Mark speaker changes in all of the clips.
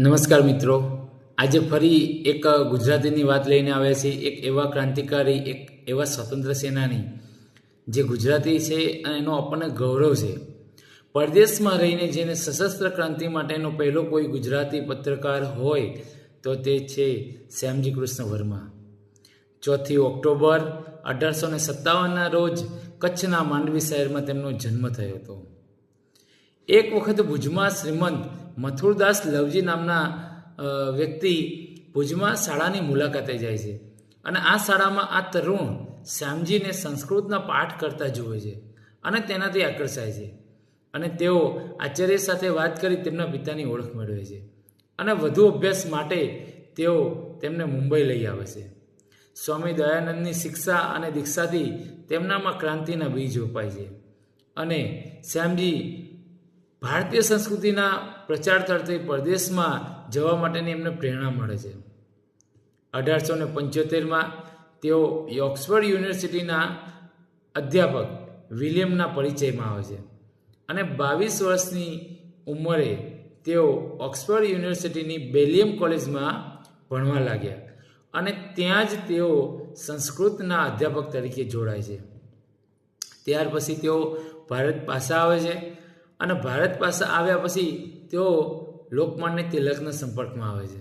Speaker 1: નમસ્કાર મિત્રો, આજે ફરી એક ગુજરાતીની વાત લઈને આવ્યા છીએ. એક એવા ક્રાંતિકારી, એક એવા સ્વતંત્ર સેનાની જે ગુજરાતી છે અને એનો આપણને ગૌરવ છે. પરદેશમાં રહીને જેને સશસ્ત્ર ક્રાંતિ માટેનો પહેલો કોઈ ગુજરાતી પત્રકાર હોય તો તે છે શ્યામજી કૃષ્ણ વર્મા. 4 ઓક્ટોબર 1857ના રોજ કચ્છના માંડવી શહેરમાં તેમનો જન્મ થયો હતો. એક વખત ભુજમાં શ્રીમંત મથુરદાસ લવજી નામના વ્યક્તિ ભુજમાં શાળાની મુલાકાતે જાય છે અને આ શાળામાં આ તરુણ શ્યામજીને સંસ્કૃતના પાઠ કરતા જુએ છે અને તેનાથી આકર્ષાય છે અને તેઓ આચાર્ય સાથે વાત કરી તેમના પિતાની ઓળખ મેળવે છે અને વધુ અભ્યાસ માટે તેઓ તેમને મુંબઈ લઈ આવે છે. સ્વામી દયાનંદની શિક્ષા અને દીક્ષાથી તેમનામાં ક્રાંતિના બીજ રોપાય છે અને શ્યામજી ભારતીય સંસ્કૃતિના પ્રચાર તરફથી પરદેશમાં જવા માટેની એમને પ્રેરણા મળે છે. 1875માં તેઓ ઓક્સફર્ડ યુનિવર્સિટીના અધ્યાપક વિલિયમના પરિચયમાં આવે છે અને 22 વર્ષની ઉંમરે તેઓ ઓક્સફર્ડ યુનિવર્સિટીની બેલિયમ કોલેજમાં ભણવા લાગ્યા અને ત્યાં જ તેઓ સંસ્કૃતના અધ્યાપક તરીકે જોડાય છે. ત્યાર પછી તેઓ ભારત પાછા આવે છે અને ભારત પાસે આવ્યા પછી તેઓ લોકમાન્ય તિલકના સંપર્કમાં આવે છે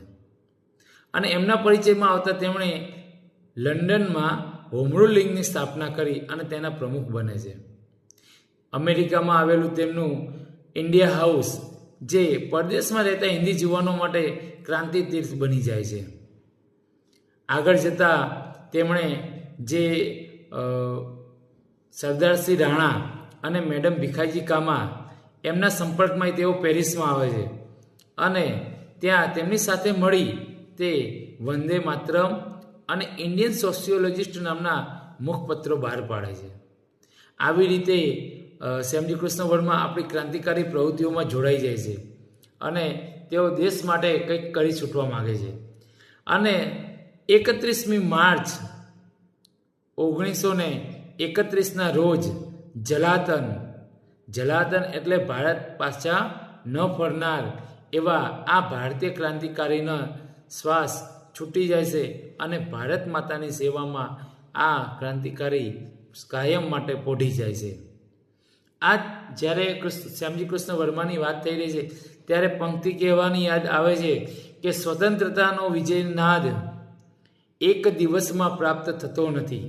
Speaker 1: અને એમના પરિચયમાં આવતા તેમણે લંડનમાં હોમરૂલ લીગની સ્થાપના કરી અને તેના પ્રમુખ બને છે. અમેરિકામાં આવેલું તેમનું ઇન્ડિયા હાઉસ જે પરદેશમાં રહેતા હિન્દી યુવાનો માટે ક્રાંતિ તીર્થ બની જાય છે. આગળ જતાં તેમણે જે સરદારસિંહ રાણા અને મેડમ ભીખાજી કામા એમના સંપર્કમાં તેઓ પેરિસમાં આવે છે અને ત્યાં તેમની સાથે મળી તે વંદે માતરમ અને ઇન્ડિયન સોશિયોલોજિસ્ટ નામના મુખપત્રો બહાર પાડે છે. આવી રીતે શ્યામજી કૃષ્ણ વર્મા આપણી ક્રાંતિકારી પ્રવૃત્તિઓમાં જોડાઈ જાય છે અને તેઓ દેશ માટે કંઈક કરી છૂટવા માગે છે અને 31મી માર્ચ 1931ના રોજ જલાતન એટલે ભારત પાછા ન ફરનાર એવા આ ભારતીય ક્રાંતિકારીના શ્વાસ છૂટી જાય છે અને ભારત માતાની સેવામાં આ ક્રાંતિકારી કાયમ માટે પોઢી જાય છે. આ જ્યારે શ્યામજી કૃષ્ણ વર્માની વાત થઈ રહી છે ત્યારે પંક્તિ કહેવાની યાદ આવે છે કે સ્વતંત્રતાનો વિજય નાદ એક દિવસમાં પ્રાપ્ત થતો નથી,